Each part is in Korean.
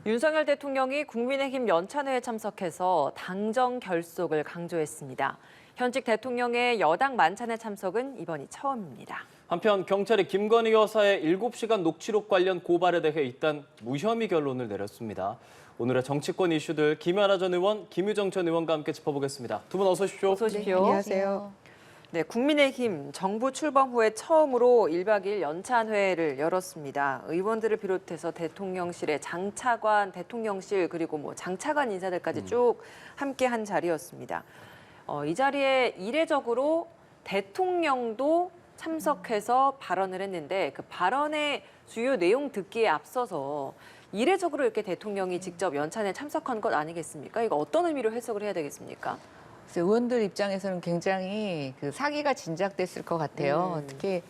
윤석열 대통령이 국민의힘 연찬회에 참석해서 당정 결속을 강조했습니다. 현직 대통령의 여당 만찬에 참석은 이번이 처음입니다. 한편 경찰이 김건희 여사의 7시간 녹취록 관련 고발에 대해 일단 무혐의 결론을 내렸습니다. 오늘의 정치권 이슈들 김연아 전 의원, 김유정 전 의원과 함께 짚어보겠습니다. 두 분 어서 오십시오. 어서 오십시오. 네, 안녕하세요. 네, 국민의힘 정부 출범 후에 처음으로 1박 2일 연찬회를 열었습니다. 의원들을 비롯해서 대통령실의 장차관, 대통령실 그리고 장차관 인사들까지 쭉 함께한 자리였습니다. 이 자리에 이례적으로 대통령도 참석해서 발언을 했는데 그 발언의 주요 내용 듣기에 앞서서 이례적으로 이렇게 대통령이 직접 연찬에 참석한 것 아니겠습니까? 이거 어떤 의미로 해석을 해야 되겠습니까? 의원들 입장에서는 굉장히 그 사기가 진작됐을 것 같아요. 특히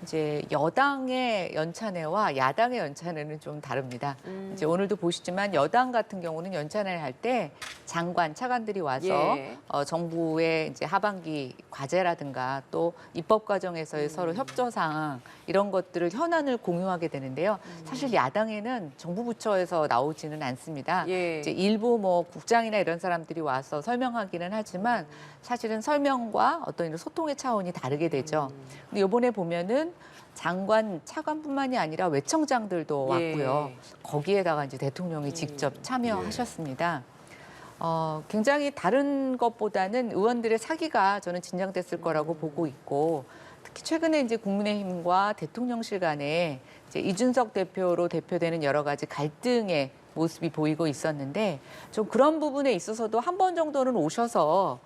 이제 여당의 연찬회와 야당의 연찬회는 좀 다릅니다. 이제 오늘도 보시지만 여당 같은 경우는 연찬회를 할 때 장관, 차관들이 와서 예. 정부의 이제 하반기 과제라든가 또 입법 과정에서의 서로 협조 사항 이런 것들을 현안을 공유하게 되는데요. 사실 야당에는 정부 부처에서 나오지는 않습니다. 예. 이제 일부 국장이나 이런 사람들이 와서 설명하기는 하지만 사실은 설명과 어떤 이런 소통의 차원이 다르게 되죠. 근데 이번에 보면은 장관, 차관뿐만이 아니라 외청장들도 왔고요. 거기에다가 이제 대통령이 직접 참여하셨습니다. 굉장히 다른 것보다는 의원들의 사기가 저는 진정됐을 거라고 보고 있고, 특히 최근에 이제 국민의힘과 대통령실 간에 이제 이준석 대표로 대표되는 여러 가지 갈등의 모습이 보이고 있었는데, 좀 그런 부분에 있어서도 한 번 정도는 오셔서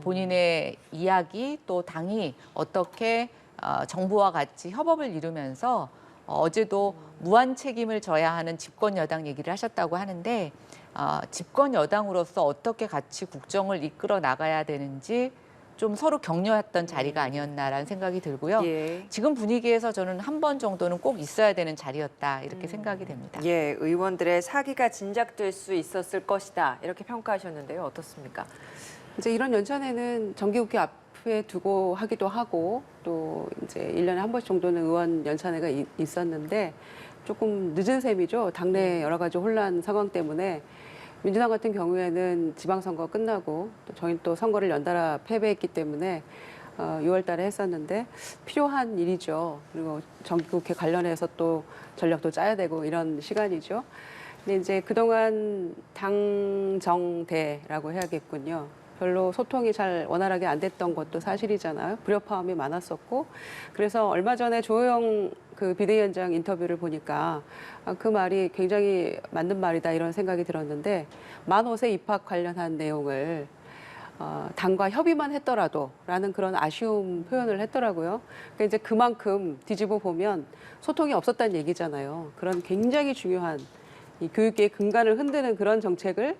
본인의 이야기 또 당이 어떻게 정부와 같이 협업을 이루면서 어제도 무한 책임을 져야 하는 집권 여당 얘기를 하셨다고 하는데 집권 여당으로서 어떻게 같이 국정을 이끌어 나가야 되는지 좀 서로 격려했던 자리가 아니었나라는 생각이 들고요. 예. 지금 분위기에서 저는 한 번 정도는 꼭 있어야 되는 자리였다 이렇게 생각이 됩니다. 예, 의원들의 사기가 진작될 수 있었을 것이다 이렇게 평가하셨는데요. 어떻습니까? 이제 이런 연찬회는 정기국회 앞에 두고 하기도 하고 또 이제 1년에 한 번씩 정도는 의원 연찬회가 있었는데 조금 늦은 셈이죠. 당내 여러 가지 혼란 상황 때문에 민주당 같은 경우에는 지방선거 끝나고 또 저희는 또 선거를 연달아 패배했기 때문에 6월 달에 했었는데 필요한 일이죠. 그리고 정기국회 관련해서 또 전략도 짜야 되고 이런 시간이죠. 근데 이제 그동안 당정대라고 해야겠군요. 별로 소통이 잘 원활하게 안 됐던 것도 사실이잖아요. 불협화음이 많았었고. 그래서 얼마 전에 조호영 그 비대위원장 인터뷰를 보니까 그 말이 굉장히 맞는 말이다 이런 생각이 들었는데 만 5세 입학 관련한 내용을 당과 협의만 했더라도 라는 그런 아쉬움 표현을 했더라고요. 그러니까 이제 그만큼 뒤집어 보면 소통이 없었다는 얘기잖아요. 그런 굉장히 중요한 이 교육계의 근간을 흔드는 그런 정책을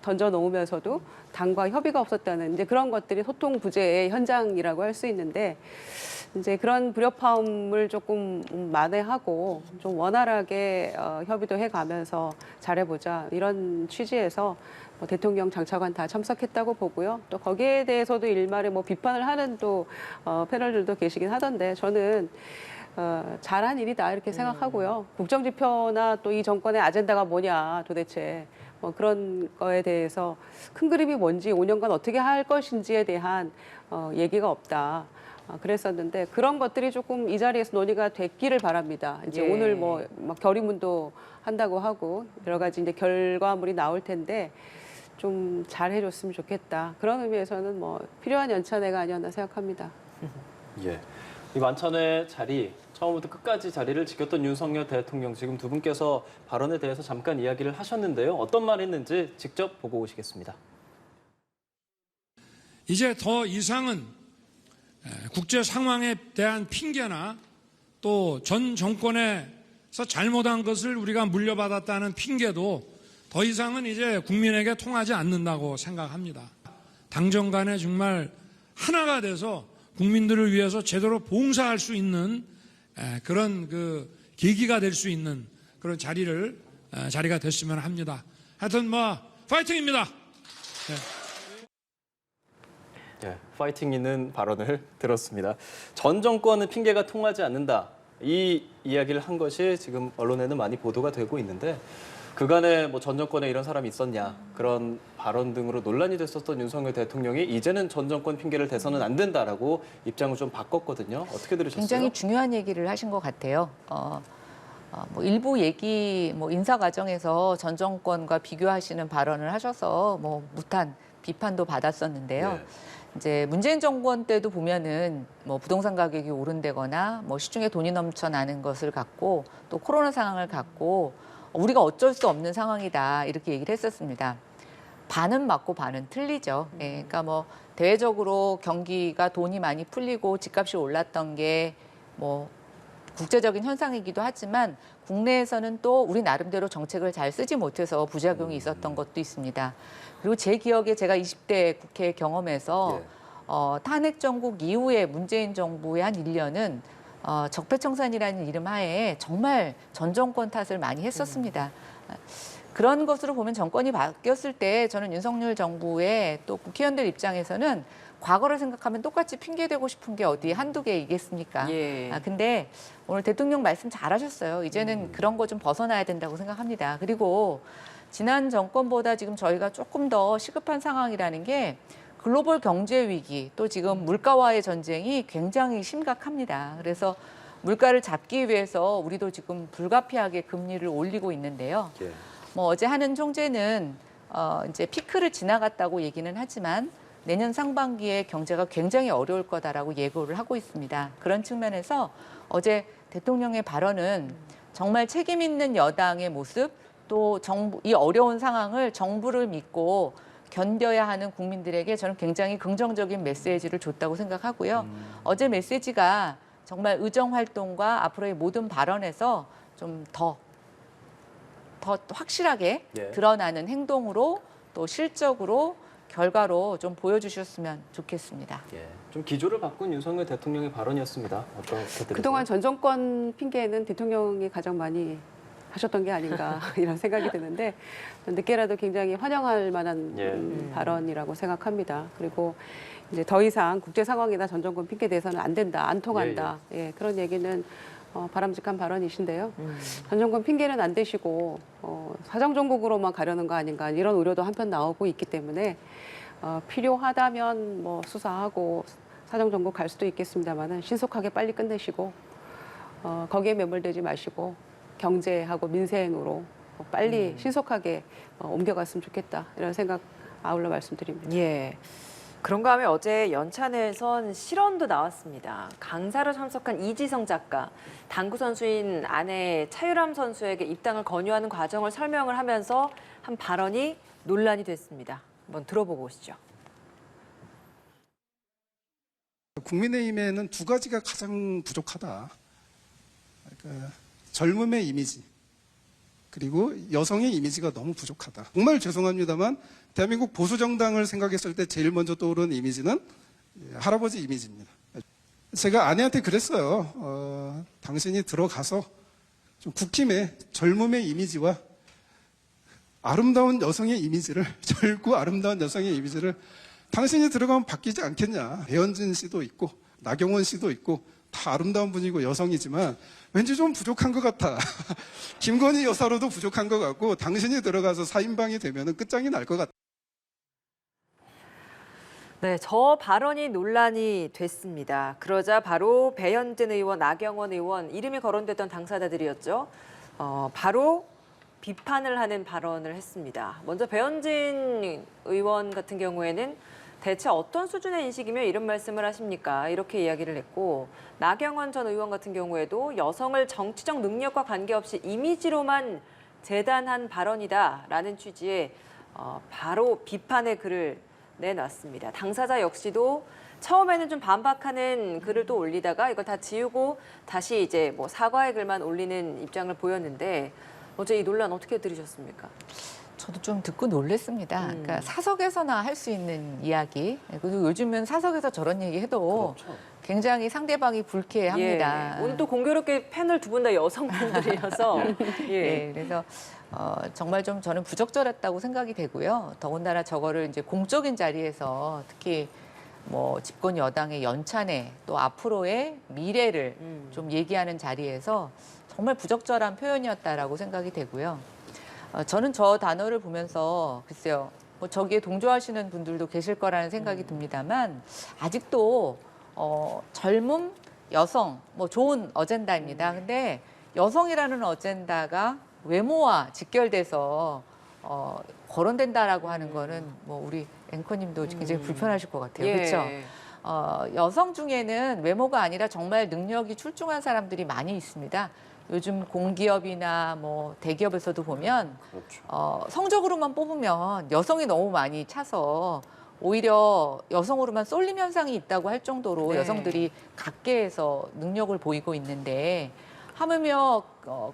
던져 놓으면서도 당과 협의가 없었다는 이제 그런 것들이 소통 부재의 현장이라고 할 수 있는데 이제 그런 불협화음을 조금 만회하고 좀 원활하게 협의도 해가면서 잘해보자 이런 취지에서 대통령 장차관 다 참석했다고 보고요. 또 거기에 대해서도 일말의 비판을 하는 또 패널들도 계시긴 하던데 저는 잘한 일이다 이렇게 생각하고요. 국정지표나 또 이 정권의 아젠다가 뭐냐 도대체 그런 거에 대해서 큰 그림이 뭔지 5년간 어떻게 할 것인지에 대한 얘기가 없다. 그랬었는데 그런 것들이 조금 이 자리에서 논의가 됐기를 바랍니다. 이제 예. 오늘 막 결의문도 한다고 하고 여러 가지 이제 결과물이 나올 텐데 좀 잘해줬으면 좋겠다. 그런 의미에서는 필요한 연찬회가 아니었나 생각합니다. 예. 이 만찬회 자리 처음부터 끝까지 자리를 지켰던 윤석열 대통령 지금 두 분께서 발언에 대해서 잠깐 이야기를 하셨는데요. 어떤 말 했는지 직접 보고 오시겠습니다. 이제 더 이상은 국제 상황에 대한 핑계나 또 전 정권에서 잘못한 것을 우리가 물려받았다는 핑계도 더 이상은 이제 국민에게 통하지 않는다고 생각합니다. 당정 간에 정말 하나가 돼서 국민들을 위해서 제대로 봉사할 수 있는 그런 계기가 될 수 있는 그런 자리가 됐으면 합니다. 하여튼 파이팅입니다. 네, 파이팅 있는 발언을 들었습니다. 전 정권은 핑계가 통하지 않는다. 이 이야기를 한 것이 지금 언론에는 많이 보도가 되고 있는데 그간에 뭐 전 정권에 이런 사람이 있었냐 그런 발언 등으로 논란이 됐었던 윤석열 대통령이 이제는 전 정권 핑계를 대서는 안 된다라고 입장을 좀 바꿨거든요. 어떻게 들으셨어요? 굉장히 중요한 얘기를 하신 것 같아요. 뭐 일부 얘기, 뭐 인사 과정에서 전 정권과 비교하시는 발언을 하셔서 뭐 무탄 비판도 받았었는데요. 네. 이제 문재인 정권 때도 보면은 뭐 부동산 가격이 오른다거나 뭐 시중에 돈이 넘쳐나는 것을 갖고 또 코로나 상황을 갖고 우리가 어쩔 수 없는 상황이다 이렇게 얘기를 했었습니다. 반은 맞고 반은 틀리죠. 예, 그러니까 뭐 대외적으로 경기가 돈이 많이 풀리고 집값이 올랐던 게 뭐 국제적인 현상이기도 하지만 국내에서는 또 우리 나름대로 정책을 잘 쓰지 못해서 부작용이 있었던 것도 있습니다. 그리고 제 기억에 제가 20대 국회 경험에서 탄핵 정국 이후에 문재인 정부의 한 1년은 적폐청산이라는 이름 하에 정말 전 정권 탓을 많이 했었습니다. 그런 것으로 보면 정권이 바뀌었을 때 저는 윤석열 정부의 또 국회의원들 입장에서는 과거를 생각하면 똑같이 핑계대고 싶은 게 어디 한두 개이겠습니까? 예. 근데 오늘 대통령 말씀 잘하셨어요. 이제는 그런 거 좀 벗어나야 된다고 생각합니다. 그리고 지난 정권보다 지금 저희가 조금 더 시급한 상황이라는 게 글로벌 경제 위기 또 지금 물가와의 전쟁이 굉장히 심각합니다. 그래서 물가를 잡기 위해서 우리도 지금 불가피하게 금리를 올리고 있는데요. 예. 뭐 어제 하는 총재는 이제 피크를 지나갔다고 얘기는 하지만 내년 상반기에 경제가 굉장히 어려울 거다라고 예고를 하고 있습니다. 그런 측면에서 어제 대통령의 발언은 정말 책임 있는 여당의 모습 또 정부 이 어려운 상황을 정부를 믿고 견뎌야 하는 국민들에게 저는 굉장히 긍정적인 메시지를 줬다고 생각하고요. 어제 메시지가 정말 의정 활동과 앞으로의 모든 발언에서 좀 더 확실하게 예. 드러나는 행동으로 또 실적으로 결과로 좀 보여주셨으면 좋겠습니다. 예. 좀 기조를 바꾼 윤석열 대통령의 발언이었습니다. 어떻게 들으세요? 그동안 전 정권 핑계는 대통령이 가장 많이 하셨던 게 아닌가 이런 생각이 드는데 늦게라도 굉장히 환영할 만한 예. 발언이라고 생각합니다. 그리고 이제 더 이상 국제 상황이나 전 정권 핑계 대서는 안 된다, 안 통한다. 예, 그런 얘기는 바람직한 발언이신데요. 전 정권 핑계는 안 대시고 사정 정국으로만 가려는 거 아닌가 이런 우려도 한편 나오고 있기 때문에 필요하다면 뭐 수사하고 사정 정국 갈 수도 있겠습니다만은 신속하게 빨리 끝내시고 거기에 매몰되지 마시고 경제하고 민생으로 빨리 신속하게 옮겨갔으면 좋겠다 이런 생각 아울러 말씀드립니다. 예. 그런가 하면 어제 연찬회에선 실언도 나왔습니다. 강사로 참석한 이지성 작가, 당구 선수인 아내 차유람 선수에게 입당을 권유하는 과정을 설명을 하면서 한 발언이 논란이 됐습니다. 한번 들어보고 오시죠. 국민의힘에는 두 가지가 가장 부족하다. 그러니까 젊음의 이미지 그리고 여성의 이미지가 너무 부족하다. 정말 죄송합니다만 대한민국 보수정당을 생각했을 때 제일 먼저 떠오르는 이미지는 할아버지 이미지입니다. 제가 아내한테 그랬어요. 당신이 들어가서 좀 국힘의 젊음의 이미지와 아름다운 여성의 이미지를 젊고 아름다운 여성의 이미지를 당신이 들어가면 바뀌지 않겠냐. 배현진 씨도 있고 나경원 씨도 있고 다 아름다운 분이고 여성이지만 왠지 좀 부족한 것 같아. 김건희 여사로도 부족한 것 같고 당신이 들어가서 4인방이 되면 끝장이 날 것 같아. 네, 저 발언이 논란이 됐습니다. 그러자 바로 배현진 의원, 나경원 의원 이름이 거론됐던 당사자들이었죠. 바로 비판을 하는 발언을 했습니다. 먼저 배현진 의원 같은 경우에는 대체 어떤 수준의 인식이며 이런 말씀을 하십니까? 이렇게 이야기를 했고 나경원 전 의원 같은 경우에도 여성을 정치적 능력과 관계없이 이미지로만 재단한 발언이다라는 취지의 바로 비판의 글을 내놨습니다. 당사자 역시도 처음에는 좀 반박하는 글을 또 올리다가 이걸 다 지우고 다시 이제 뭐 사과의 글만 올리는 입장을 보였는데 어제 이 논란 어떻게 들으셨습니까? 저도 좀 듣고 놀랐습니다. 그러니까 사석에서나 할 수 있는 이야기. 그리고 요즘은 사석에서 저런 얘기 해도 그렇죠. 굉장히 상대방이 불쾌합니다. 예, 오늘 또 공교롭게 패널 두 분 다 여성분들이어서 예. 예, 그래서 정말 좀 저는 부적절했다고 생각이 되고요. 더군다나 저거를 이제 공적인 자리에서 특히 뭐 집권 여당의 연찬회 또 앞으로의 미래를 좀 얘기하는 자리에서 정말 부적절한 표현이었다라고 생각이 되고요. 저는 저 단어를 보면서 글쎄요, 뭐 저기에 동조하시는 분들도 계실 거라는 생각이 듭니다만 아직도 젊음, 여성, 뭐 좋은 어젠다입니다. 근데 여성이라는 어젠다가 외모와 직결돼서 거론된다라고 하는 거는 뭐 우리 앵커님도 굉장히 불편하실 것 같아요. 예. 그렇죠? 여성 중에는 외모가 아니라 정말 능력이 출중한 사람들이 많이 있습니다. 요즘 공기업이나 뭐 대기업에서도 보면 성적으로만 뽑으면 여성이 너무 많이 차서 오히려 여성으로만 쏠림 현상이 있다고 할 정도로 네. 여성들이 각계에서 능력을 보이고 있는데 하물며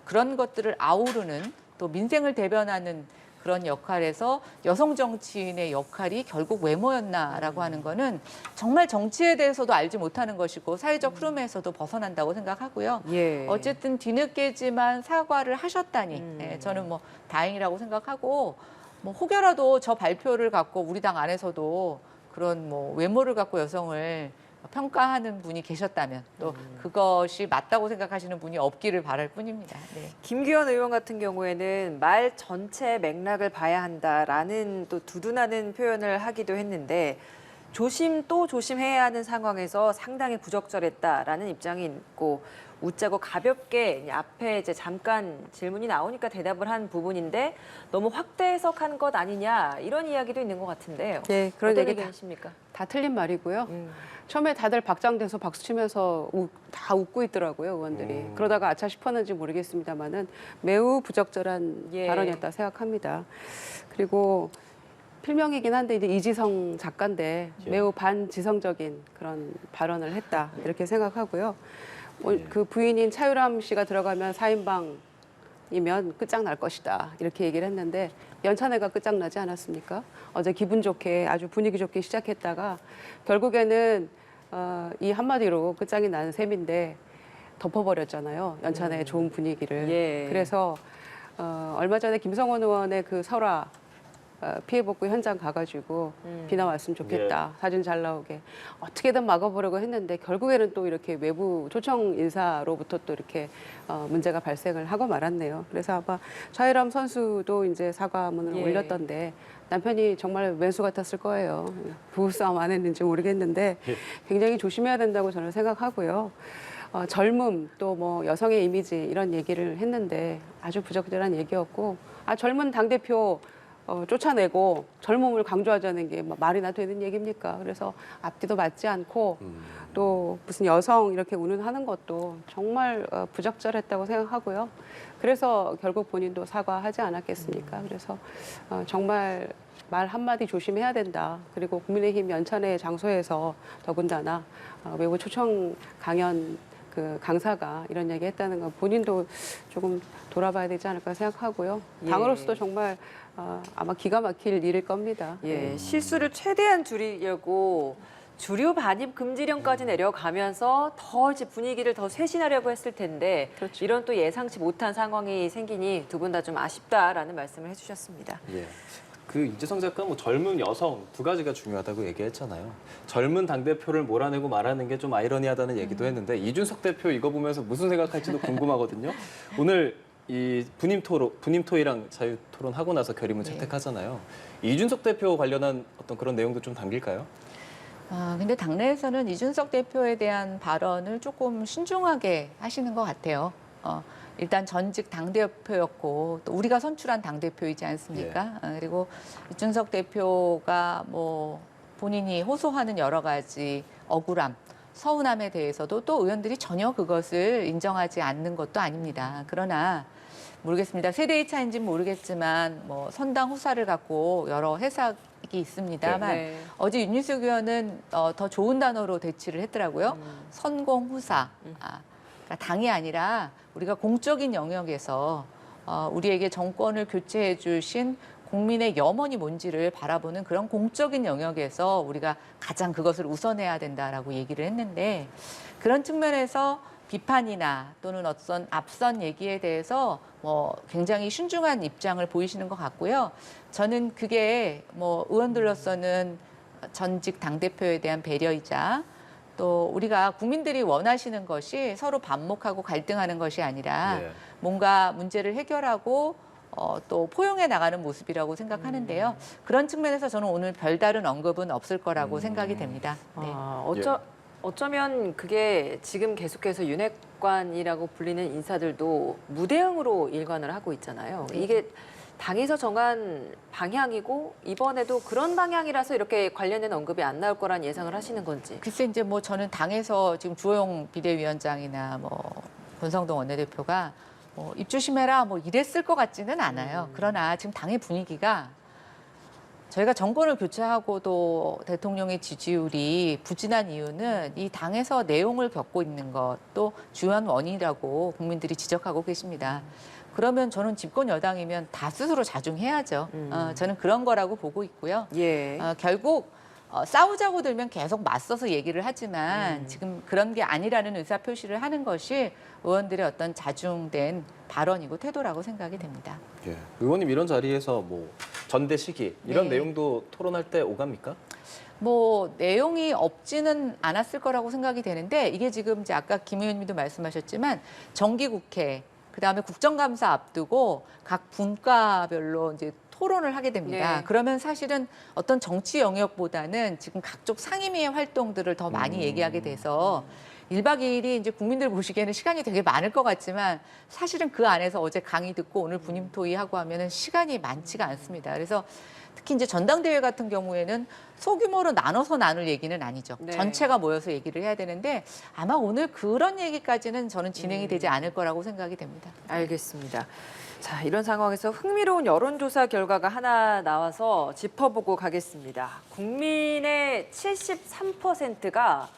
그런 것들을 아우르는 또 민생을 대변하는 그런 역할에서 여성 정치인의 역할이 결국 외모였나라고 하는 거는 정말 정치에 대해서도 알지 못하는 것이고 사회적 흐름에서도 벗어난다고 생각하고요. 예. 어쨌든 뒤늦게지만 사과를 하셨다니 네, 저는 뭐 다행이라고 생각하고 뭐 혹여라도 저 발표를 갖고 우리 당 안에서도 그런 뭐 외모를 갖고 여성을 평가하는 분이 계셨다면 또 그것이 맞다고 생각하시는 분이 없기를 바랄 뿐입니다. 네. 김기현 의원 같은 경우에는 말 전체 맥락을 봐야 한다라는 또 두둔하는 표현을 하기도 했는데 조심 또 조심해야 하는 상황에서 상당히 부적절했다라는 입장이 있고 웃자고 가볍게 앞에 이제 잠깐 질문이 나오니까 대답을 한 부분인데 너무 확대 해석한 것 아니냐 이런 이야기도 있는 것 같은데요. 네, 그런 어떤 얘기 의견이십니까? 다 틀린 말이고요. 처음에 다들 박장대소 박수 치면서 다 웃고 있더라고요, 의원들이. 그러다가 아차 싶었는지 모르겠습니다만은 매우 부적절한 예. 발언이었다 생각합니다. 그리고 필명이긴 한데 이제 이지성 작가인데 예. 매우 반지성적인 그런 발언을 했다 이렇게 생각하고요. 그 부인인 차유람 씨가 들어가면 4인방이면 끝장날 것이다 이렇게 얘기를 했는데 연찬회가 끝장나지 않았습니까? 어제 기분 좋게 아주 분위기 좋게 시작했다가 결국에는 이 한마디로 끝장이 난 셈인데 덮어버렸잖아요. 연찬회의 좋은 분위기를. 예. 그래서 얼마 전에 김성원 의원의 그 설화 피해 복구 현장 가가지고 비나 왔으면 좋겠다. 사진 잘 나오게. 어떻게든 막아보려고 했는데 결국에는 또 이렇게 외부 초청 인사로부터 또 이렇게 문제가 발생을 하고 말았네요. 그래서 아마 차유람 선수도 이제 사과문을 예. 올렸던데 남편이 정말 왼수 같았을 거예요. 부부싸움 안 했는지 모르겠는데 굉장히 조심해야 된다고 저는 생각하고요. 젊음 또 뭐 여성의 이미지 이런 얘기를 했는데 아주 부적절한 얘기였고 젊은 당대표 쫓아내고 젊음을 강조하자는 게 말이나 되는 얘기입니까? 그래서 앞뒤도 맞지 않고 또 무슨 여성 이렇게 운운하는 것도 정말 부적절했다고 생각하고요. 그래서 결국 본인도 사과하지 않았겠습니까? 그래서 정말 말 한마디 조심해야 된다. 그리고 국민의힘 연찬회 장소에서 더군다나 외부 초청 강연 그 강사가 이런 얘기 했다는 건 본인도 조금 돌아봐야 되지 않을까 생각하고요. 예. 당으로서도 정말 아마 기가 막힐 일일 겁니다. 예, 실수를 최대한 줄이려고 주류 반입 금지령까지 내려가면서 더 이제 분위기를 더 쇄신하려고 했을 텐데 그렇죠. 이런 또 예상치 못한 상황이 생기니 두 분 다 좀 아쉽다라는 말씀을 해주셨습니다. 예. 그 이재성 작가 뭐 젊은 여성 두 가지가 중요하다고 얘기했잖아요. 젊은 당대표를 몰아내고 말하는 게 좀 아이러니하다는 얘기도 했는데 이준석 대표 이거 보면서 무슨 생각할지도 궁금하거든요. 오늘 이 분임토의랑 자유토론 하고 나서 결의문 채택하잖아요. 이준석 대표 관련한 어떤 그런 내용도 좀 담길까요? 근데 당내에서는 이준석 대표에 대한 발언을 조금 신중하게 하시는 것 같아요. 일단 전직 당대표였고 또 우리가 선출한 당대표이지 않습니까? 그리고 이준석 대표가 뭐 본인이 호소하는 여러 가지 억울함, 서운함에 대해서도 또 의원들이 전혀 그것을 인정하지 않는 것도 아닙니다. 그러나 모르겠습니다. 세대의 차이인지는 모르겠지만 뭐 선당 후사를 갖고 여러 해석이 있습니다만 네. 어제 윤희숙 의원은 더 좋은 단어로 대치를 했더라고요. 선공후사. 그러니까 당이 아니라 우리가 공적인 영역에서 우리에게 정권을 교체해 주신 국민의 염원이 뭔지를 바라보는 그런 공적인 영역에서 우리가 가장 그것을 우선해야 된다라고 얘기를 했는데 그런 측면에서 비판이나 또는 어떤 앞선 얘기에 대해서 뭐 굉장히 신중한 입장을 보이시는 것 같고요. 저는 그게 뭐 의원들로서는 전직 당대표에 대한 배려이자 또 우리가 국민들이 원하시는 것이 서로 반목하고 갈등하는 것이 아니라 뭔가 문제를 해결하고 또 포용해 나가는 모습이라고 생각하는데요. 그런 측면에서 저는 오늘 별다른 언급은 없을 거라고 생각이 됩니다. 네. 어쩌면 그게 지금 계속해서 윤핵관이라고 불리는 인사들도 무대응으로 일관을 하고 있잖아요. 이게 당에서 정한 방향이고 이번에도 그런 방향이라서 이렇게 관련된 언급이 안 나올 거란 예상을 하시는 건지. 글쎄 이제 뭐 저는 당에서 지금 주호영 비대위원장이나 뭐 권성동 원내대표가 뭐 입 조심해라 뭐 이랬을 것 같지는 않아요. 그러나 지금 당의 분위기가 저희가 정권을 교체하고도 대통령의 지지율이 부진한 이유는 이 당에서 내용을 겪고 있는 것도 주요한 원인이라고 국민들이 지적하고 계십니다. 그러면 저는 집권 여당이면 다 스스로 자중해야죠. 저는 그런 거라고 보고 있고요. 예. 결국 싸우자고 들면 계속 맞서서 얘기를 하지만 지금 그런 게 아니라는 의사 표시를 하는 것이 의원들의 어떤 자중된 발언이고 태도라고 생각이 됩니다. 예. 의원님 이런 자리에서 뭐 전대 시기 이런 네. 내용도 토론할 때 오갑니까? 뭐 내용이 없지는 않았을 거라고 생각이 되는데 이게 지금 이제 아까 김 의원님도 말씀하셨지만 정기국회 그다음에 국정감사 앞두고 각 분과별로 이제 토론을 하게 됩니다. 네. 그러면 사실은 어떤 정치 영역보다는 지금 각종 상임위의 활동들을 더 많이 얘기하게 돼서 1박 2일이 이제 국민들 보시기에는 시간이 되게 많을 것 같지만 사실은 그 안에서 어제 강의 듣고 오늘 분임 토의하고 하면은 시간이 많지가 않습니다. 그래서 특히 이제 전당대회 같은 경우에는 소규모로 나눠서 나눌 얘기는 아니죠. 네. 전체가 모여서 얘기를 해야 되는데 아마 오늘 그런 얘기까지는 저는 진행이 되지 않을 거라고 생각이 됩니다. 알겠습니다. 자, 이런 상황에서 흥미로운 여론조사 결과가 하나 나와서 짚어보고 가겠습니다. 국민의 73%가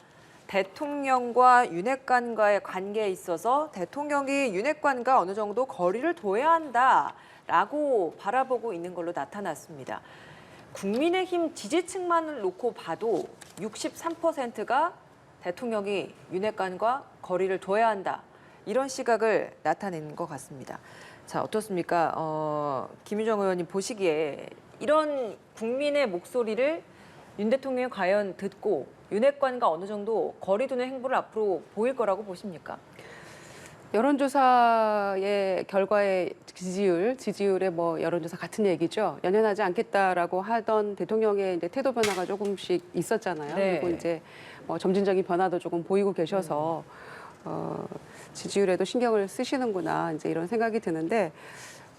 대통령과 윤핵관과의 관계에 있어서 대통령이 윤핵관과 어느 정도 거리를 둬야 한다라고 바라보고 있는 걸로 나타났습니다. 국민의힘 지지층만을 놓고 봐도 63%가 대통령이 윤핵관과 거리를 둬야 한다. 이런 시각을 나타내는 것 같습니다. 자, 어떻습니까? 김유정 의원님 보시기에 이런 국민의 목소리를 윤 대통령이 과연 듣고 윤핵관과 어느 정도 거리 두는 행보를 앞으로 보일 거라고 보십니까? 여론조사의 결과의 지지율의 뭐 여론조사 같은 얘기죠. 연연하지 않겠다라고 하던 대통령의 이제 태도 변화가 조금씩 있었잖아요. 네. 그리고 이제 뭐 점진적인 변화도 조금 보이고 계셔서 지지율에도 신경을 쓰시는구나 이제 이런 생각이 드는데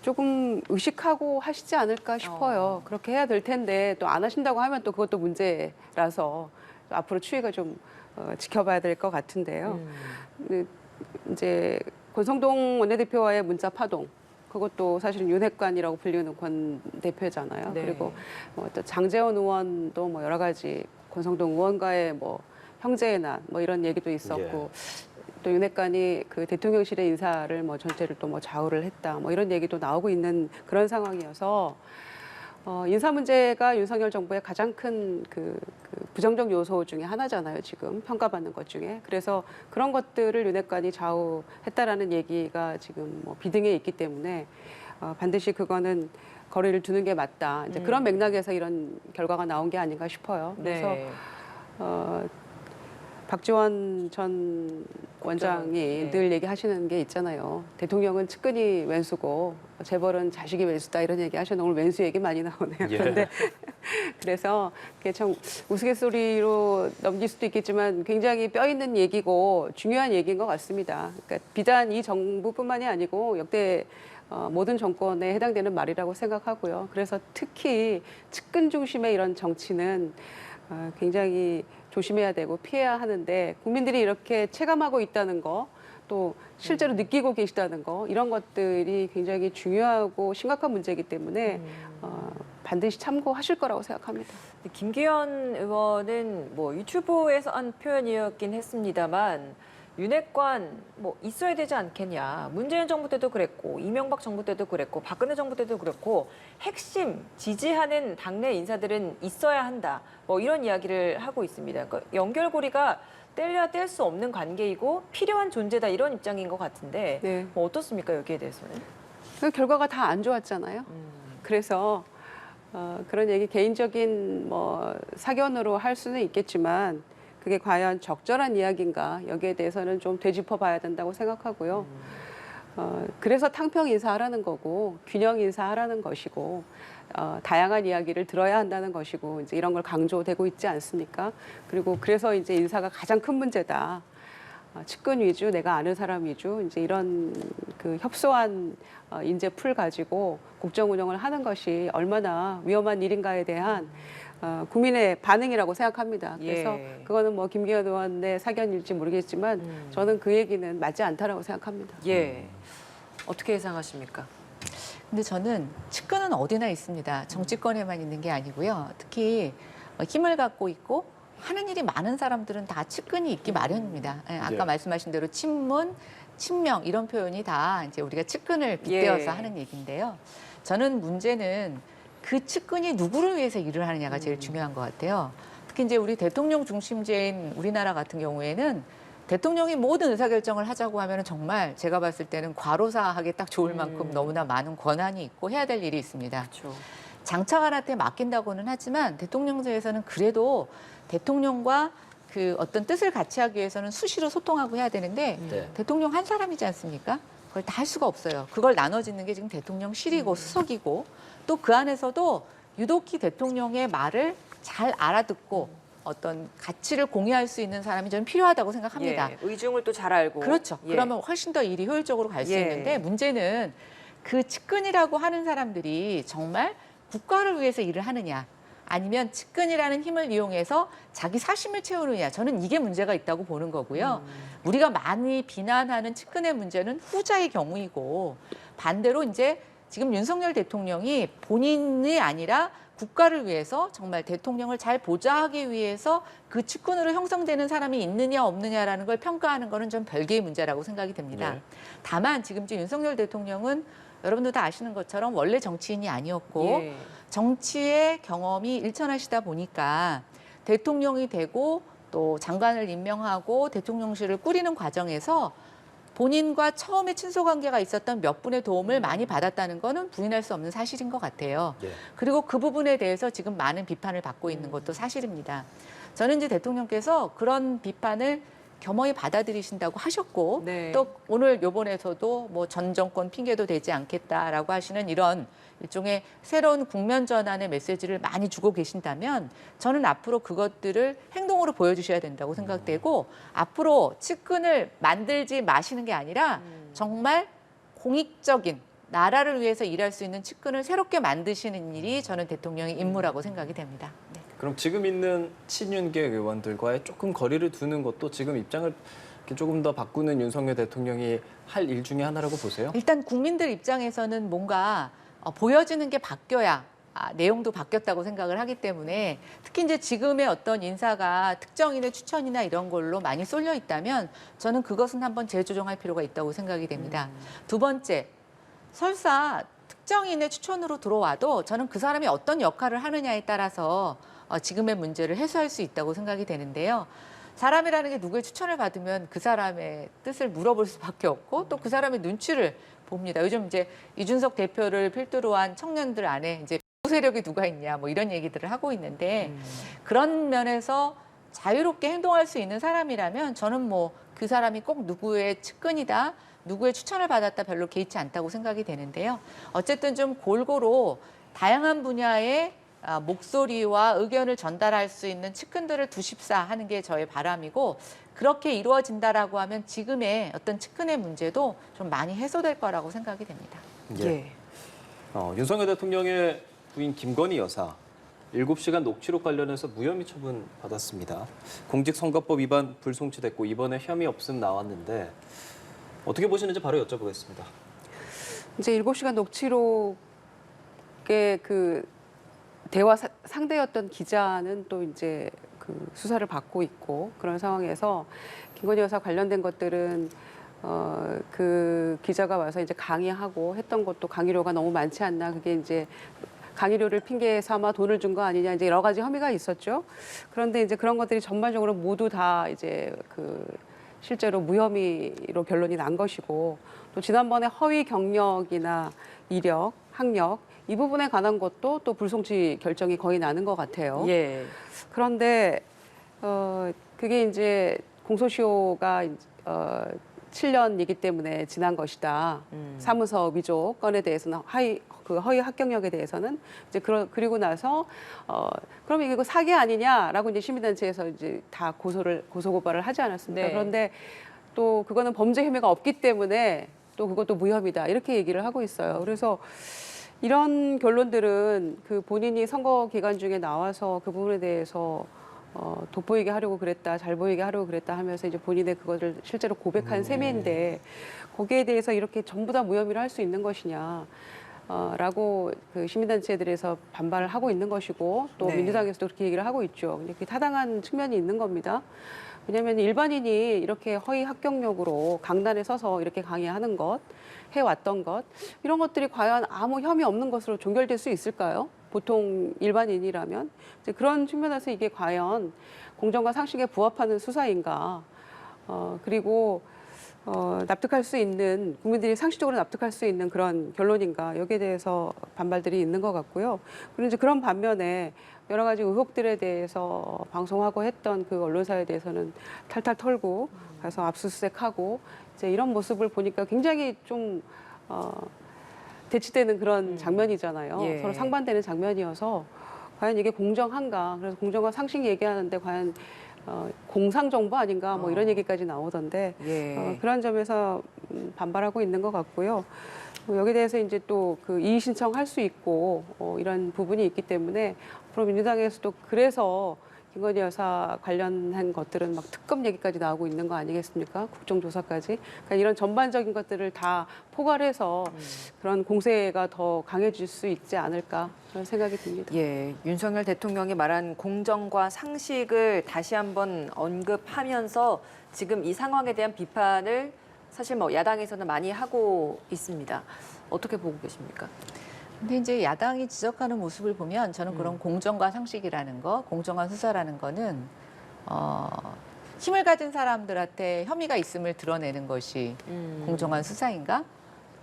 조금 의식하고 하시지 않을까 싶어요. 그렇게 해야 될 텐데 또 안 하신다고 하면 또 그것도 문제라서 또 앞으로 추이가 좀 지켜봐야 될 것 같은데요. 이제 권성동 원내대표와의 문자 파동 그것도 사실은 윤핵관이라고 불리는 권 대표잖아요. 네. 그리고 뭐 또 장제원 의원도 뭐 여러 가지 권성동 의원과의 뭐 형제의 난 뭐 이런 얘기도 있었고 또 윤핵관이 그 대통령실의 인사를 뭐 전체를 또 뭐 좌우를 했다 뭐 이런 얘기도 나오고 있는 그런 상황이어서 인사 문제가 윤석열 정부의 가장 큰 그 부정적 요소 중에 하나잖아요. 지금 평가받는 것 중에. 그래서 그런 것들을 윤핵관이 좌우했다라는 얘기가 지금 뭐 비등에 있기 때문에 반드시 그거는 거리를 두는 게 맞다. 이제 그런 맥락에서 이런 결과가 나온 게 아닌가 싶어요. 그래서 네. 박지원 전 원장이 네. 늘 얘기하시는 게 있잖아요. 대통령은 측근이 왼수고 재벌은 자식이 왼수다 이런 얘기 하셨는데 오늘 왼수 얘기 많이 나오네요. 예. 그런데 그래서 그게 참 우스갯소리로 넘길 수도 있겠지만 굉장히 뼈 있는 얘기고 중요한 얘기인 것 같습니다. 그러니까 비단 이 정부뿐만이 아니고 역대 모든 정권에 해당되는 말이라고 생각하고요. 그래서 특히 측근 중심의 이런 정치는 굉장히 조심해야 되고 피해야 하는데 국민들이 이렇게 체감하고 있다는 거, 또 실제로 느끼고 계시다는 거 이런 것들이 굉장히 중요하고 심각한 문제이기 때문에 반드시 참고하실 거라고 생각합니다. 김기현 의원은 뭐 유튜브에서 한 표현이었긴 했습니다만 윤핵관 뭐 있어야 되지 않겠냐. 문재인 정부 때도 그랬고 이명박 정부 때도 그랬고 박근혜 정부 때도 그랬고 핵심 지지하는 당내 인사들은 있어야 한다. 뭐 이런 이야기를 하고 있습니다. 그러니까 연결고리가 뗄래야 뗄 수 없는 관계이고 필요한 존재다 이런 입장인 것 같은데 네. 뭐 어떻습니까 여기에 대해서는? 그 결과가 다 안 좋았잖아요. 그래서 그런 얘기 개인적인 뭐 사견으로 할 수는 있겠지만 그게 과연 적절한 이야기인가 여기에 대해서는 좀 되짚어 봐야 된다고 생각하고요. 그래서 탕평 인사하라는 거고 균형 인사하라는 것이고 다양한 이야기를 들어야 한다는 것이고 이제 이런 걸 강조되고 있지 않습니까? 그리고 그래서 이제 인사가 가장 큰 문제다. 측근 위주, 내가 아는 사람 위주, 이제 이런 그 협소한 인재 풀 가지고 국정 운영을 하는 것이 얼마나 위험한 일인가에 대한 국민의 반응이라고 생각합니다. 그래서 예. 그거는 뭐 김기현 의원의 사견일지 모르겠지만 저는 그 얘기는 맞지 않다라고 생각합니다. 예. 어떻게 예상하십니까? 근데 저는 측근은 어디나 있습니다. 정치권에만 있는 게 아니고요. 특히 힘을 갖고 있고 하는 일이 많은 사람들은 다 측근이 있기 마련입니다. 예, 아까 예. 말씀하신 대로 친문, 친명 이런 표현이 다 이제 우리가 측근을 빗대어서 예. 하는 얘기인데요. 저는 문제는 그 측근이 누구를 위해서 일을 하느냐가 제일 중요한 것 같아요. 특히 이제 우리 대통령 중심제인 우리나라 같은 경우에는 대통령이 모든 의사결정을 하자고 하면 정말 제가 봤을 때는 과로사하게 딱 좋을 만큼 너무나 많은 권한이 있고 해야 될 일이 있습니다. 그렇죠. 장차관한테 맡긴다고는 하지만 대통령제에서는 그래도 대통령과 그 어떤 뜻을 같이 하기 위해서는 수시로 소통하고 해야 되는데 네. 대통령 한 사람이지 않습니까? 그걸 다 할 수가 없어요. 그걸 나눠짓는 게 지금 대통령실이고 수석이고 또 그 안에서도 유독히 대통령의 말을 잘 알아듣고 어떤 가치를 공유할 수 있는 사람이 저는 필요하다고 생각합니다. 예. 의중을 또 잘 알고. 그렇죠. 예. 그러면 훨씬 더 일이 효율적으로 갈 수 예. 있는데 문제는 그 측근이라고 하는 사람들이 정말 국가를 위해서 일을 하느냐 아니면 측근이라는 힘을 이용해서 자기 사심을 채우느냐 저는 이게 문제가 있다고 보는 거고요. 우리가 많이 비난하는 측근의 문제는 후자의 경우이고 반대로 이제 지금 윤석열 대통령이 본인이 아니라 국가를 위해서 정말 대통령을 잘 보좌하기 위해서 그 측근으로 형성되는 사람이 있느냐 없느냐라는 걸 평가하는 거는 좀 별개의 문제라고 생각이 됩니다. 네. 다만 지금 윤석열 대통령은 여러분도 다 아시는 것처럼 원래 정치인이 아니었고 예. 정치의 경험이 일천하시다 보니까 대통령이 되고 또 장관을 임명하고 대통령실을 꾸리는 과정에서 본인과 처음에 친소관계가 있었던 몇 분의 도움을 많이 받았다는 거는 부인할 수 없는 사실인 것 같아요. 예. 그리고 그 부분에 대해서 지금 많은 비판을 받고 있는 것도 사실입니다. 저는 이제 대통령께서 그런 비판을 겸허히 받아들이신다고 하셨고 네. 또 오늘 요번에서도 뭐 전 정권 핑계도 되지 않겠다라고 하시는 이런 일종의 새로운 국면 전환의 메시지를 많이 주고 계신다면 저는 앞으로 그것들을 행동으로 보여주셔야 된다고 생각되고 앞으로 측근을 만들지 마시는 게 아니라 정말 공익적인 나라를 위해서 일할 수 있는 측근을 새롭게 만드시는 일이 저는 대통령의 임무라고 생각이 됩니다. 네. 그럼 지금 있는 친윤계 의원들과의 조금 거리를 두는 것도 지금 입장을 이렇게 조금 더 바꾸는 윤석열 대통령이 할 일 중에 하나라고 보세요? 일단 국민들 입장에서는 뭔가 보여지는 게 바뀌어야 내용도 바뀌었다고 생각을 하기 때문에 특히 이제 지금의 어떤 인사가 특정인의 추천이나 이런 걸로 많이 쏠려 있다면 저는 그것은 한번 재조정할 필요가 있다고 생각이 됩니다. 두 번째, 설사 특정인의 추천으로 들어와도 저는 그 사람이 어떤 역할을 하느냐에 따라서 지금의 문제를 해소할 수 있다고 생각이 되는데요. 사람이라는 게 누구의 추천을 받으면 그 사람의 뜻을 물어볼 수밖에 없고 또 그 사람의 눈치를 봅니다. 요즘 이제 이준석 대표를 필두로 한 청년들 안에 이제 세력이 누가 있냐 뭐 이런 얘기들을 하고 있는데 그런 면에서 자유롭게 행동할 수 있는 사람이라면 저는 뭐 그 사람이 꼭 누구의 측근이다, 누구의 추천을 받았다 별로 개의치 않다고 생각이 되는데요. 어쨌든 좀 골고루 다양한 분야의 목소리와 의견을 전달할 수 있는 측근들을 두십사 하는 게 저의 바람이고 그렇게 이루어진다라고 하면 지금의 어떤 측근의 문제도 좀 많이 해소될 거라고 생각이 됩니다. 예. 윤석열 대통령의 부인 김건희 여사 7시간 녹취록 관련해서 무혐의 처분 받았습니다. 공직선거법 위반 불송치됐고 이번에 혐의 없음 나왔는데 어떻게 보시는지 바로 여쭤보겠습니다. 이제 7시간 녹취록의 그 대화 상대였던 기자는 또 이제 그 수사를 받고 있고 그런 상황에서 김건희 여사 관련된 것들은 그 기자가 와서 이제 강의하고 했던 것도 강의료가 너무 많지 않나 그게 이제 강의료를 핑계 삼아 돈을 준 거 아니냐 이제 여러 가지 혐의가 있었죠. 그런데 이제 그런 것들이 전반적으로 모두 다 이제 그 실제로 무혐의로 결론이 난 것이고 또 지난번에 허위 경력이나 이력, 학력 이 부분에 관한 것도 또 불송치 결정이 거의 나는 것 같아요. 예. 그런데 그게 이제 공소시효가 7년이기 때문에 지난 것이다. 사무소 위조 건에 대해서는 허위 합격력에 대해서는 이제 그리고 나서 그럼 이거 사기 아니냐라고 이제 시민단체에서 이제 다 고소고발을 하지 않았습니까? 네. 그런데 또 그거는 범죄 혐의가 없기 때문에 또 그것도 무혐의다 이렇게 얘기를 하고 있어요. 그래서 이런 결론들은 그 본인이 선거 기간 중에 나와서 그 부분에 대해서 돋보이게 하려고 그랬다, 잘 보이게 하려고 그랬다 하면서 이제 본인의 그것을 실제로 고백한 셈인데 거기에 대해서 이렇게 전부 다 무혐의를 할 수 있는 것이냐. 라고 그 시민단체들에서 반발을 하고 있는 것이고 또 네. 민주당에서도 그렇게 얘기를 하고 있죠. 그게 타당한 측면이 있는 겁니다. 왜냐하면 일반인이 이렇게 허위 합격력으로 강단에 서서 이렇게 강의하는 것, 해왔던 것, 이런 것들이 과연 아무 혐의 없는 것으로 종결될 수 있을까요? 보통 일반인이라면. 이제 그런 측면에서 이게 과연 공정과 상식에 부합하는 수사인가. 그리고 납득할 수 있는, 국민들이 상식적으로 납득할 수 있는 그런 결론인가. 여기에 대해서 반발들이 있는 것 같고요. 그리고 이제 그런 반면에 여러 가지 의혹들에 대해서 방송하고 했던 그 언론사에 대해서는 탈탈 털고 가서 압수수색하고 이제 이런 모습을 보니까 굉장히 좀 대치되는 그런 장면이잖아요. 예. 서로 상반되는 장면이어서 과연 이게 공정한가. 그래서 공정과 상식 얘기하는데 과연 공상정보 아닌가 뭐 이런 얘기까지 나오던데 예. 그런 점에서 반발하고 있는 것 같고요. 여기에 대해서 이제 또 그 이의 신청할 수 있고 이런 부분이 있기 때문에 앞으로 민주당에서도 그래서 김건희 여사 관련한 것들은 막 특검 얘기까지 나오고 있는 거 아니겠습니까? 국정조사까지. 그러니까 이런 전반적인 것들을 다 포괄해서 그런 공세가 더 강해질 수 있지 않을까 그런 생각이 듭니다. 예, 윤석열 대통령이 말한 공정과 상식을 다시 한번 언급하면서 지금 이 상황에 대한 비판을 사실 뭐 야당에서는 많이 하고 있습니다. 어떻게 보고 계십니까? 근데 이제 야당이 지적하는 모습을 보면 저는 그런 공정과 상식이라는 거, 공정한 수사라는 거는 힘을 가진 사람들한테 혐의가 있음을 드러내는 것이 공정한 수사인가?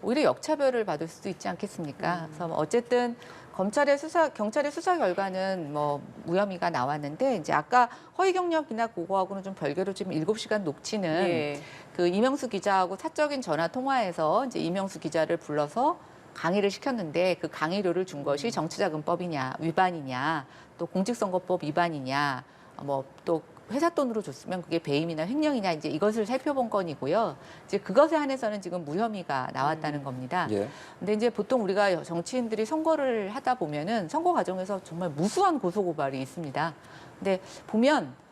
오히려 역차별을 받을 수도 있지 않겠습니까? 그래서 뭐 어쨌든 경찰의 수사 결과는 뭐 무혐의가 나왔는데 이제 아까 허위 경력이나 그거하고는 좀 별개로 지금 7시간 녹취는 예. 그 이명수 기자하고 사적인 전화 통화에서 이제 이명수 기자를 불러서 강의를 시켰는데 그 강의료를 준 것이 정치자금법이냐 위반이냐 또 공직선거법 위반이냐 뭐 또 회사 돈으로 줬으면 그게 배임이나 횡령이냐 이제 이것을 살펴본 건이고요. 이제 그것에 한해서는 지금 무혐의가 나왔다는 겁니다. 예. 근데 이제 보통 우리가 정치인들이 선거를 하다 보면은 선거 과정에서 정말 무수한 고소고발이 있습니다. 근데 보면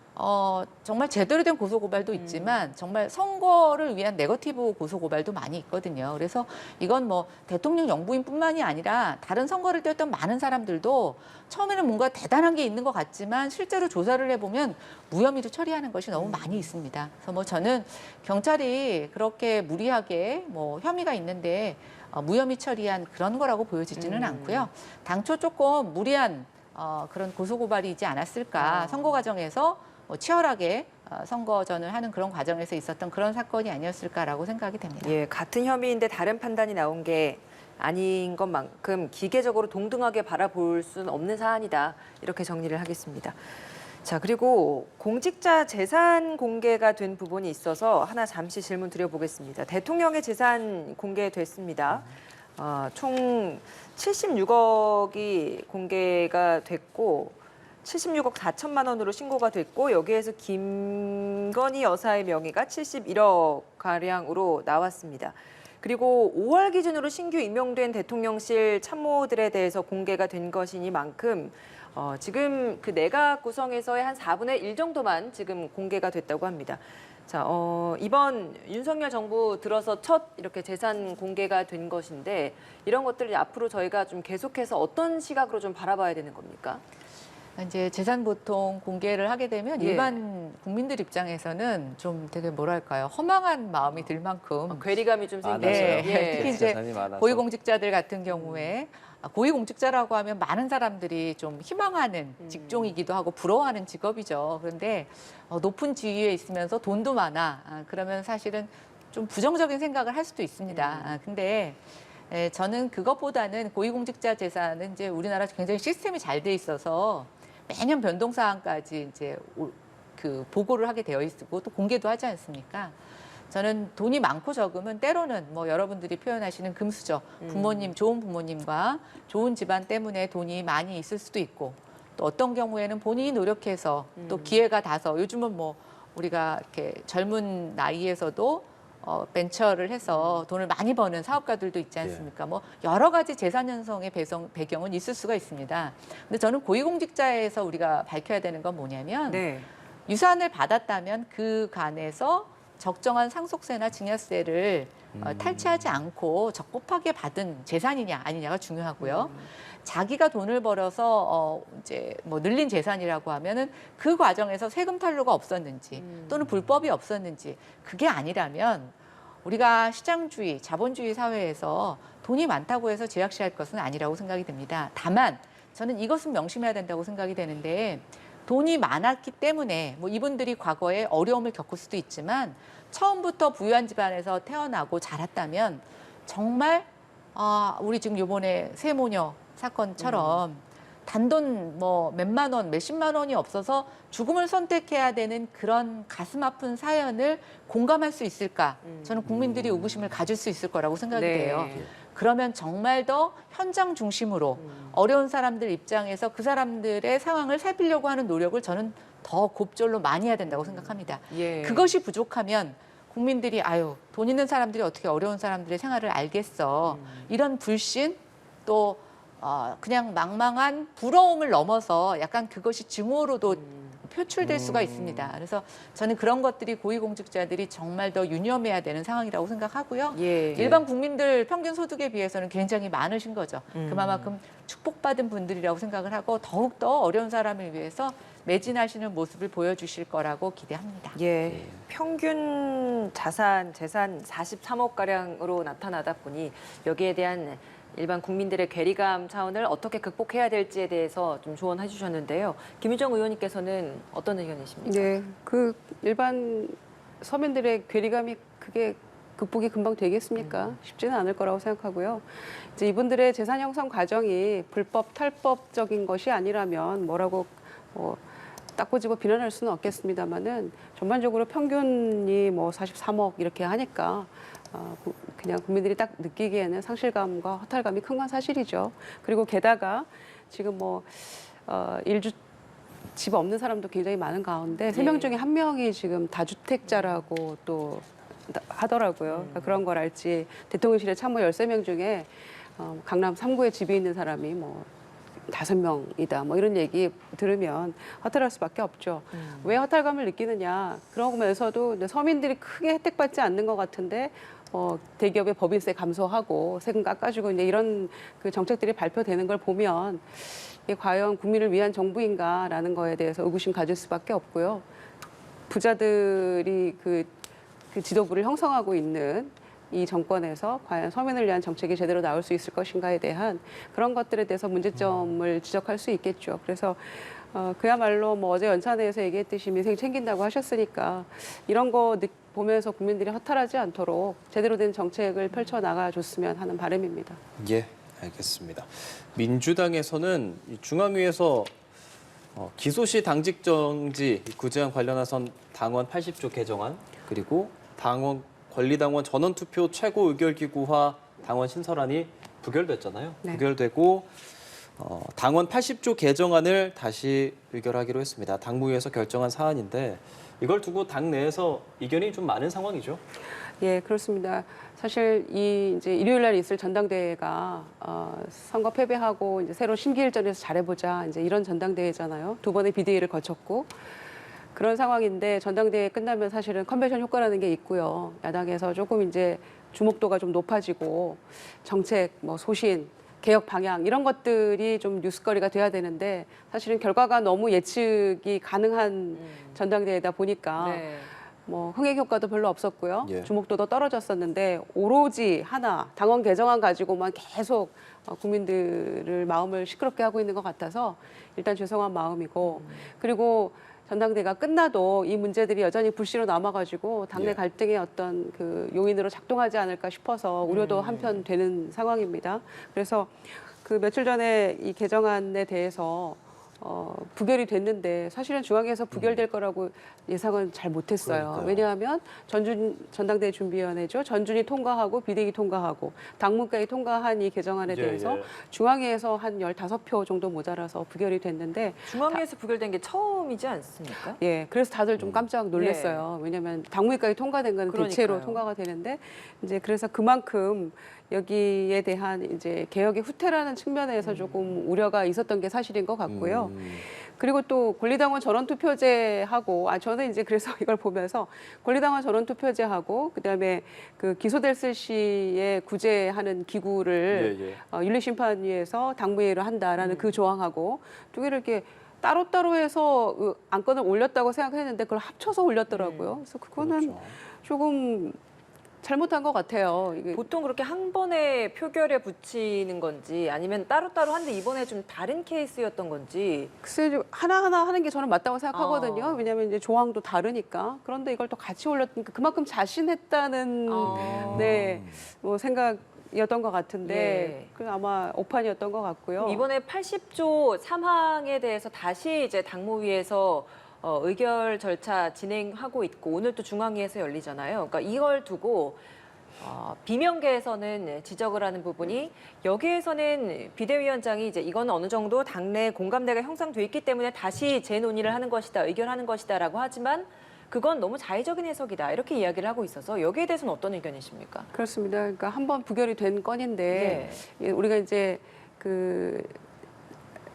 정말 제대로 된 고소고발도 있지만 정말 선거를 위한 네거티브 고소고발도 많이 있거든요. 그래서 이건 뭐 대통령 영부인뿐만이 아니라 다른 선거를 뛰었던 많은 사람들도 처음에는 뭔가 대단한 게 있는 것 같지만 실제로 조사를 해보면 무혐의로 처리하는 것이 너무 많이 있습니다. 그래서 뭐 저는 경찰이 그렇게 무리하게 뭐 혐의가 있는데 무혐의 처리한 그런 거라고 보여지지는 않고요. 당초 조금 무리한 그런 고소고발이지 않았을까. 선거 과정에서 치열하게 선거전을 하는 그런 과정에서 있었던 그런 사건이 아니었을까라고 생각이 됩니다. 예, 같은 혐의인데 다른 판단이 나온 게 아닌 것만큼 기계적으로 동등하게 바라볼 수는 없는 사안이다. 이렇게 정리를 하겠습니다. 자, 그리고 공직자 재산 공개가 된 부분이 있어서 하나 잠시 질문 드려보겠습니다. 대통령의 재산 공개됐습니다. 총 76억이 공개가 됐고 76억 4천만 원으로 신고가 됐고 여기에서 김건희 여사의 명의가 71억 가량으로 나왔습니다. 그리고 5월 기준으로 신규 임명된 대통령실 참모들에 대해서 공개가 된 것이니만큼 지금 그 내각 구성에서의 한 4분의 1 정도만 지금 공개가 됐다고 합니다. 자, 이번 윤석열 정부 들어서 첫 이렇게 재산 공개가 된 것인데 이런 것들을 앞으로 저희가 좀 계속해서 어떤 시각으로 좀 바라봐야 되는 겁니까? 이제 재산 보통 공개를 하게 되면 예. 일반 국민들 입장에서는 좀 되게 뭐랄까요 허망한 마음이 들 만큼 괴리감이 좀 생겨요. 네. 예. 특히 이제 재산이 많아서. 고위공직자들 같은 경우에 고위공직자라고 하면 많은 사람들이 좀 희망하는 직종이기도 하고 부러워하는 직업이죠. 그런데 높은 지위에 있으면서 돈도 많아. 그러면 사실은 좀 부정적인 생각을 할 수도 있습니다. 근데 저는 그것보다는 고위공직자 재산은 이제 우리나라 굉장히 시스템이 잘 돼 있어서 매년 변동 사항까지 이제 그 보고를 하게 되어 있고 또 공개도 하지 않습니까? 저는 돈이 많고 적으면 때로는 뭐 여러분들이 표현하시는 금수저, 부모님, 좋은 부모님과 좋은 집안 때문에 돈이 많이 있을 수도 있고 또 어떤 경우에는 본인이 노력해서 또 기회가 닿아서 요즘은 뭐 우리가 이렇게 젊은 나이에서도 벤처를 해서 돈을 많이 버는 사업가들도 있지 않습니까? 뭐 여러 가지 재산 형성의 배경은 있을 수가 있습니다. 근데 저는 고위공직자에서 우리가 밝혀야 되는 건 뭐냐면 네. 유산을 받았다면 그 간에서 적정한 상속세나 증여세를 탈취하지 않고 적법하게 받은 재산이냐 아니냐가 중요하고요. 자기가 돈을 벌어서 이제 뭐 늘린 재산이라고 하면은 그 과정에서 세금 탈루가 없었는지 또는 불법이 없었는지 그게 아니라면 우리가 시장주의, 자본주의 사회에서 돈이 많다고 해서 제약시할 것은 아니라고 생각이 듭니다. 다만 저는 이것은 명심해야 된다고 생각이 되는데 돈이 많았기 때문에 뭐 이분들이 과거에 어려움을 겪을 수도 있지만 처음부터 부유한 집안에서 태어나고 자랐다면 정말 우리 지금 이번에 세모녀 사건처럼 단돈 뭐 몇만 원, 몇십만 원이 없어서 죽음을 선택해야 되는 그런 가슴 아픈 사연을 공감할 수 있을까? 저는 국민들이 의구심을 가질 수 있을 거라고 생각이 네. 돼요. 그러면 정말 더 현장 중심으로 어려운 사람들 입장에서 그 사람들의 상황을 살피려고 하는 노력을 저는 더 곱절로 많이 해야 된다고 생각합니다. 예. 그것이 부족하면 국민들이 아유 돈 있는 사람들이 어떻게 어려운 사람들의 생활을 알겠어. 이런 불신 또 그냥 망망한 부러움을 넘어서 약간 그것이 증오로도 표출될 수가 있습니다. 그래서 저는 그런 것들이 고위공직자들이 정말 더 유념해야 되는 상황이라고 생각하고요. 예. 일반 국민들 평균 소득에 비해서는 굉장히 많으신 거죠. 그만큼 축복받은 분들이라고 생각을 하고 더욱더 어려운 사람을 위해서 매진하시는 모습을 보여주실 거라고 기대합니다. 예. 평균 재산 43억 가량으로 나타나다 보니 여기에 대한 일반 국민들의 괴리감 차원을 어떻게 극복해야 될지에 대해서 좀 조언해 주셨는데요. 김유정 의원님께서는 어떤 의견이십니까? 네, 그 일반 서민들의 괴리감이 그게 극복이 금방 되겠습니까? 쉽지는 않을 거라고 생각하고요. 이제 이분들의 재산 형성 과정이 불법, 탈법적인 것이 아니라면 뭐라고 딱 꼬집어 비난할 수는 없겠습니다만은 전반적으로 평균이 뭐 43억 이렇게 하니까 그냥 국민들이 딱 느끼기에는 상실감과 허탈감이 큰 건 사실이죠. 그리고 게다가 지금 뭐 집 없는 사람도 굉장히 많은 가운데 3명 중에 1명이 지금 다주택자라고 또 하더라고요. 그러니까 그런 걸 알지 대통령실에 참모 13명 중에 강남 3구에 집이 있는 사람이 뭐 5명이다. 뭐 이런 얘기 들으면 허탈할 수밖에 없죠. 왜 허탈감을 느끼느냐. 그러면서도 서민들이 크게 혜택받지 않는 것 같은데 대기업의 법인세 감소하고 세금 깎아주고 이제 이런 그 정책들이 발표되는 걸 보면 이게 과연 국민을 위한 정부인가라는 거에 대해서 의구심 가질 수밖에 없고요. 부자들이 그 지도부를 형성하고 있는 이 정권에서 과연 서민을 위한 정책이 제대로 나올 수 있을 것인가에 대한 그런 것들에 대해서 문제점을 지적할 수 있겠죠. 그래서 그야말로 뭐 어제 연찬회에서 얘기했듯이 민생 챙긴다고 하셨으니까 이런 거 보면서 국민들이 허탈하지 않도록 제대로 된 정책을 펼쳐 나가줬으면 하는 바람입니다. 예, 알겠습니다. 민주당에서는 이 중앙위에서 기소시 당직 정지 구제안 관련해선 당원 80조 개정안 그리고 권리당원 전원투표 최고 의결기구화 당원 신설안이 부결됐잖아요. 네. 부결되고 당원 80조 개정안을 다시 의결하기로 했습니다. 당무위에서 결정한 사안인데 이걸 두고 당 내에서 이견이 좀 많은 상황이죠. 예, 그렇습니다. 사실 이제 일요일 날 있을 전당대회가 선거 패배하고 이제 새로 심기일전에서 잘해보자 이제 이런 전당대회잖아요. 2번의 비대위를 거쳤고 그런 상황인데 전당대회 끝나면 사실은 컨벤션 효과라는 게 있고요. 야당에서 조금 이제 주목도가 좀 높아지고 정책, 뭐 소신, 개혁 방향 이런 것들이 좀 뉴스거리가 돼야 되는데 사실은 결과가 너무 예측이 가능한 전당대회다 보니까 네. 뭐 흥행 효과도 별로 없었고요. 예. 주목도도 떨어졌었는데 오로지 하나 당원 개정안 가지고만 계속 국민들을 마음을 시끄럽게 하고 있는 것 같아서 일단 죄송한 마음이고 그리고 전당대회가 끝나도 이 문제들이 여전히 불씨로 남아가지고 당내 예. 갈등의 어떤 그 요인으로 작동하지 않을까 싶어서 우려도 한편 되는 상황입니다. 그래서 그 며칠 전에 이 개정안에 대해서 부결이 됐는데 사실은 중앙에서 부결될 거라고 예상은 잘 못했어요. 그러니까요. 왜냐하면 전당대회 준비위원회죠. 전준이 통과하고 비대위 통과하고 당문까지 통과한 이 개정안에 예, 대해서 예. 중앙위에서 한 15표 정도 모자라서 부결이 됐는데 중앙위에서 부결된 게 처음이지 않습니까? 예, 그래서 다들 좀 깜짝 놀랐어요. 왜냐하면 당무위까지 통과된 거는 대체로 그러니까요. 통과가 되는데 이제 그래서 그만큼 여기에 대한 이제 개혁의 후퇴라는 측면에서 조금 우려가 있었던 게 사실인 것 같고요. 그리고 또 권리당원 전원투표제하고 저는 이제 그래서 이걸 보면서 권리당원 전원투표제하고 그다음에 그 기소됐을 시에 구제하는 기구를 윤리심판위에서 당무회의를 한다라는 그 조항하고 두 개를 이렇게 따로따로 해서 그 안건을 올렸다고 생각했는데 그걸 합쳐서 올렸더라고요. 그래서 그거는 그렇죠. 조금 잘못한 것 같아요. 이게 보통 그렇게 한 번에 표결에 붙이는 건지 아니면 따로따로 하는데 이번에 좀 다른 케이스였던 건지. 글쎄 하나하나 하는 게 저는 맞다고 생각하거든요. 아. 왜냐하면 이제 조항도 다르니까. 그런데 이걸 또 같이 올렸으니까 그만큼 자신했다는 네, 뭐 생각이었던 것 같은데 예. 그 아마 오판이었던 것 같고요. 그럼 이번에 80조 3항에 대해서 다시 이제 당무위에서 의결 절차 진행하고 있고 오늘 또 중앙위에서 열리잖아요. 그러니까 이걸 두고 비명계에서는 지적을 하는 부분이 여기에서는 비대위원장이 이제 이거는 어느 정도 당내 공감대가 형성돼 있기 때문에 다시 재논의를 하는 것이다, 의결하는 것이다라고 하지만 그건 너무 자의적인 해석이다 이렇게 이야기를 하고 있어서 여기에 대해서는 어떤 의견이십니까? 그렇습니다. 그러니까 한 번 부결이 된 건인데 우리가 이제 그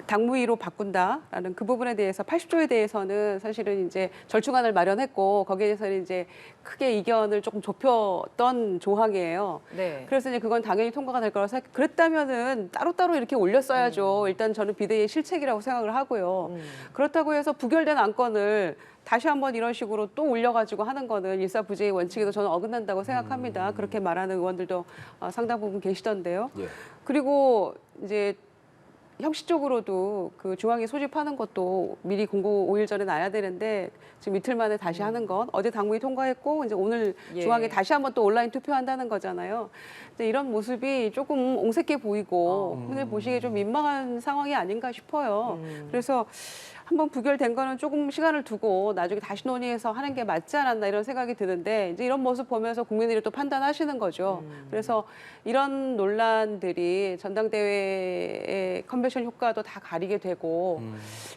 당무위로 바꾼다라는 그 부분에 대해서 80조에 대해서는 사실은 이제 절충안을 마련했고 거기에 대해서는 이제 크게 이견을 조금 좁혔던 조항이에요. 네. 그래서 이제 그건 당연히 통과가 될 거라서 그랬다면은 따로따로 이렇게 올렸어야죠. 일단 저는 비대위의 실책이라고 생각을 하고요. 그렇다고 해서 부결된 안건을 다시 한번 이런 식으로 또 올려가지고 하는 거는 일사부재의 원칙에도 저는 어긋난다고 생각합니다. 그렇게 말하는 의원들도 상당 부분 계시던데요. 예. 그리고 이제 형식적으로도 그 중앙위 소집하는 것도 미리 공고 5일 전에 나야 되는데 지금 이틀 만에 다시 하는 건 어제 당무위 통과했고 이제 오늘 중앙위 다시 한번 또 온라인 투표한다는 거잖아요. 근데 이런 모습이 조금 옹색해 보이고 국민들 보시기에 좀 민망한 상황이 아닌가 싶어요. 그래서 한번 부결된 거는 조금 시간을 두고 나중에 다시 논의해서 하는 게 맞지 않았나 이런 생각이 드는데 이제 이런 모습 보면서 국민들이 또 판단하시는 거죠. 그래서 이런 논란들이 전당대회의 컨벤션 효과도 다 가리게 되고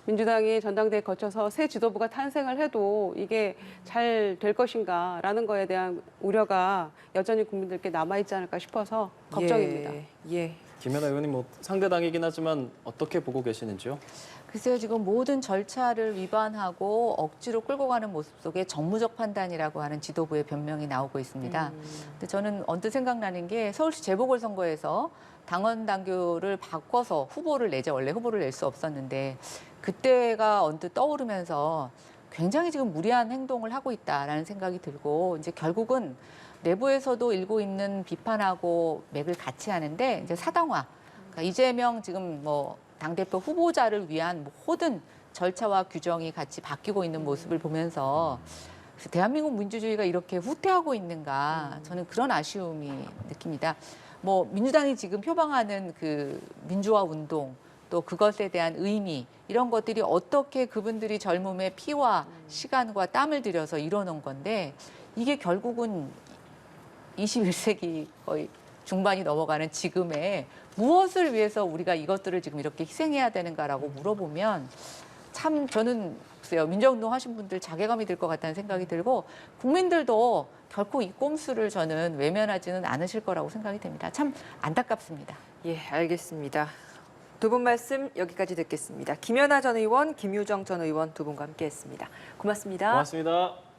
민주당이 전당대회 거쳐서 새 지도부가 탄생을 해도 이게 잘 될 것인가라는 거에 대한 우려가 여전히 국민들께 남아있지 않을까 싶어서 걱정입니다. 예. 김연아 의원님 뭐 상대당이긴 하지만 어떻게 보고 계시는지요? 글쎄요, 지금 모든 절차를 위반하고 억지로 끌고 가는 모습 속에 정무적 판단이라고 하는 지도부의 변명이 나오고 있습니다. 근데 저는 언뜻 생각나는 게 서울시 재보궐선거에서 당원 당규를 바꿔서 후보를 내죠. 원래 후보를 낼 수 없었는데 그때가 언뜻 떠오르면서 굉장히 지금 무리한 행동을 하고 있다라는 생각이 들고 이제 결국은 내부에서도 일고 있는 비판하고 맥을 같이 하는데 이제 사당화. 그러니까 이재명 지금 뭐 당대표 후보자를 위한 모든 절차와 규정이 같이 바뀌고 있는 모습을 보면서 대한민국 민주주의가 이렇게 후퇴하고 있는가 저는 그런 아쉬움이 느낍니다. 뭐 민주당이 지금 표방하는 그 민주화 운동 또 그것에 대한 의미 이런 것들이 어떻게 그분들이 젊음의 피와 시간과 땀을 들여서 이뤄놓은 건데 이게 결국은 21세기 거의 중반이 넘어가는 지금에 무엇을 위해서 우리가 이것들을 지금 이렇게 희생해야 되는가라고 물어보면 참 저는 글쎄요, 민주운동 하신 분들 자괴감이 들 것 같다는 생각이 들고 국민들도 결코 이 꼼수를 저는 외면하지는 않으실 거라고 생각이 됩니다. 참 안타깝습니다. 예, 알겠습니다. 두 분 말씀 여기까지 듣겠습니다. 김연아 전 의원, 김유정 전 의원 두 분과 함께했습니다. 고맙습니다. 고맙습니다.